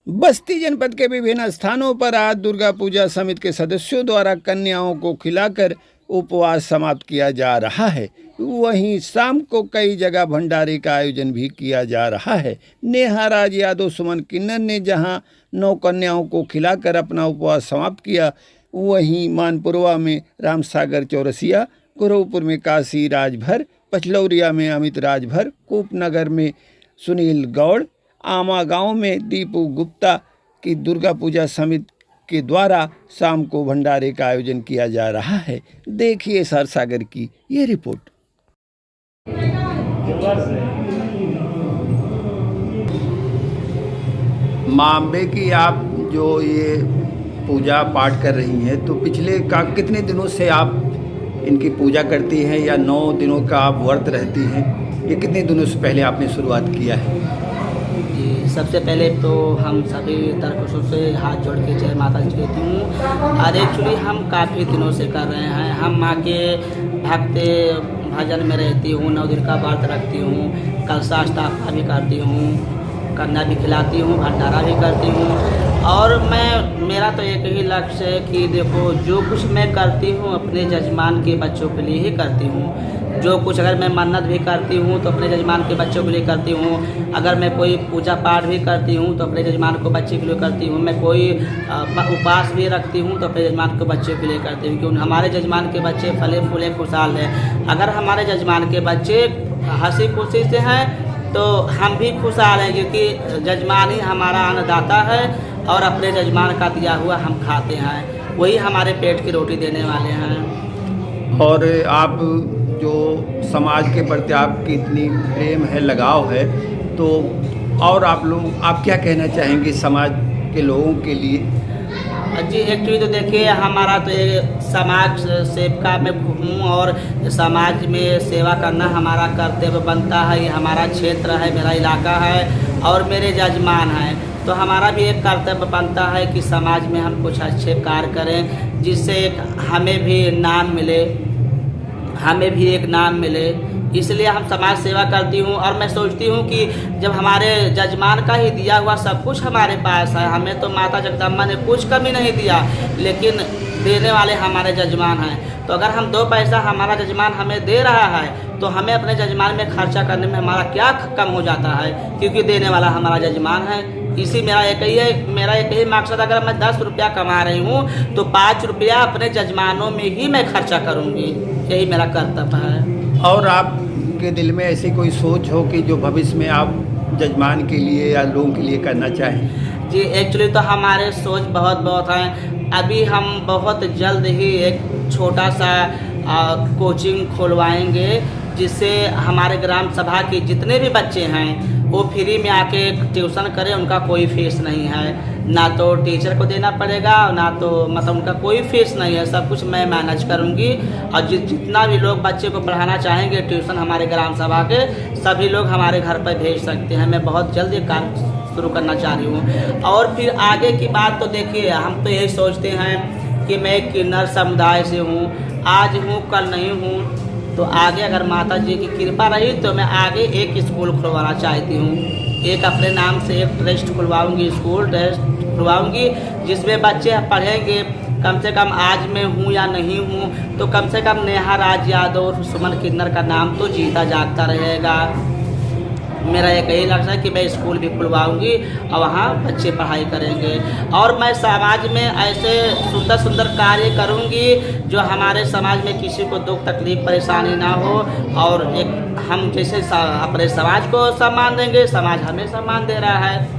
बस्ती जनपद के विभिन्न स्थानों पर आज दुर्गा पूजा समिति के सदस्यों द्वारा कन्याओं को खिलाकर उपवास समाप्त किया जा रहा है। वहीं शाम को कई जगह भंडारे का आयोजन भी किया जा रहा है। नेहा राज यादव सुमन किन्नर ने जहां 9 कन्याओं को खिलाकर अपना उपवास समाप्त किया, वहीं मानपुरवा में रामसागर चौरसिया, गुरुपुर में काशी राजभर, पचलौरिया में अमित राजभर, कूपनगर में सुनील गौड़, आमा गांव में दीपू गुप्ता की दुर्गा पूजा समिति के द्वारा शाम को भंडारे का आयोजन किया जा रहा है। देखिए सरसागर की ये रिपोर्ट। मां अम्बे की आप जो ये पूजा पाठ कर रही हैं, तो पिछले कितने दिनों से आप इनकी पूजा करती हैं या 9 दिनों का आप व्रत रहती हैं? ये कितने दिनों से पहले आपने शुरुआत किया है? जी, सबसे पहले तो हम सभी दर्शकों से हाथ जोड़ के जय माता जी कहती हूँ। और एक्चुअली हम काफ़ी दिनों से कर रहे हैं। हम माँ के भक्ति भजन में रहती हूँ, 9 दिन का व्रत रखती हूँ, कलशा स्थापना भी करती हूँ, कन्या भी खिलाती हूँ, भंडारा भी करती हूँ। और मेरा तो एक ही लक्ष्य है कि देखो, जो कुछ मैं करती हूँ अपने जजमान के बच्चों के लिए ही करती हूँ। जो कुछ अगर मैं मन्नत भी करती हूँ तो अपने जजमान के बच्चों के लिए करती हूँ। अगर मैं कोई पूजा पाठ भी करती हूँ तो अपने जजमान को बच्चे के लिए करती हूँ। मैं कोई उपवास भी रखती हूँ तो अपने जजमान को बच्चे के लिए करती हूँ, क्योंकि हमारे जजमान के बच्चे फले फूले खुशहाल हैं। अगर हमारे जजमान के बच्चे हंसी खुशी से हैं तो हम भी खुशहाल हैं, क्योंकि जजमान ही हमारा अन्नदाता है और अपने जजमान का दिया हुआ हम खाते हैं, वही हमारे पेट की रोटी देने वाले हैं। और आप जो समाज के प्रति आपकी इतनी प्रेम है, लगाव है, तो और आप क्या कहना चाहेंगे समाज के लोगों के लिए? जी, एक्चुअली तो देखिए, हमारा तो ये समाज सेविका में हूँ और समाज में सेवा करना हमारा कर्तव्य बनता है। ये हमारा क्षेत्र है, मेरा इलाका है और मेरे जजमान हैं, तो हमारा भी एक कर्तव्य बनता है कि समाज में हम कुछ अच्छे कार्य करें, जिससे हमें भी एक नाम मिले। इसलिए हम समाज सेवा करती हूँ। और मैं सोचती हूँ कि जब हमारे जजमान का ही दिया हुआ सब कुछ हमारे पास है, हमें तो माता जगदम्बा ने कुछ कमी नहीं दिया, लेकिन देने वाले हमारे जजमान हैं। तो अगर हम 2 पैसा हमारा जजमान हमें दे रहा है तो हमें अपने जजमान में खर्चा करने में हमारा क्या कम हो जाता है, क्योंकि देने वाला हमारा जजमान है। इसी मेरा एक ही मकसद, अगर मैं 10 रुपया कमा रही हूँ तो 5 रुपया अपने जजमानों में ही मैं खर्चा करूँगी, यही मेरा कर्तव्य है। और आपके दिल में ऐसी कोई सोच हो कि जो भविष्य में आप जजमान के लिए या लोगों के लिए करना चाहें? जी, एक्चुअली तो हमारे सोच बहुत हैं। अभी हम बहुत जल्द ही एक छोटा सा कोचिंग खुलवाएंगे, जिससे हमारे ग्राम सभा के जितने भी बच्चे हैं वो फ्री में आके ट्यूशन करें। उनका कोई फीस नहीं है, ना तो टीचर को देना पड़ेगा, ना तो मतलब उनका कोई फीस नहीं है, सब कुछ मैं मैनेज करूंगी। और जितना भी लोग बच्चे को पढ़ाना चाहेंगे ट्यूशन, हमारे ग्राम सभा के सभी लोग हमारे घर पर भेज सकते हैं। मैं बहुत जल्द ये काम शुरू करना चाह रही हूँ। और फिर आगे की बात तो देखिए, हम तो यही सोचते हैं कि मैं किन्नर समुदाय से हूँ, आज हूँ कल नहीं हूँ, तो आगे अगर माता जी की कृपा रही तो मैं आगे एक स्कूल खुलवाना चाहती हूँ। एक अपने नाम से एक ट्रस्ट खुलवाऊँगी, स्कूल ट्रस्ट खुलवाऊँगी, जिसमें बच्चे पढ़ेंगे। कम से कम आज मैं हूँ या नहीं हूँ तो कम से कम नेहा राज यादव सुमन किन्नर का नाम तो जीता जागता रहेगा। मेरा एक यही लक्ष्य है कि मैं स्कूल भी खुलवाऊंगी और वहाँ बच्चे पढ़ाई करेंगे। और मैं समाज में ऐसे सुंदर कार्य करूंगी जो हमारे समाज में किसी को दुख तकलीफ परेशानी ना हो। और एक हम जैसे अपने समाज को सम्मान देंगे, समाज हमें सम्मान दे रहा है।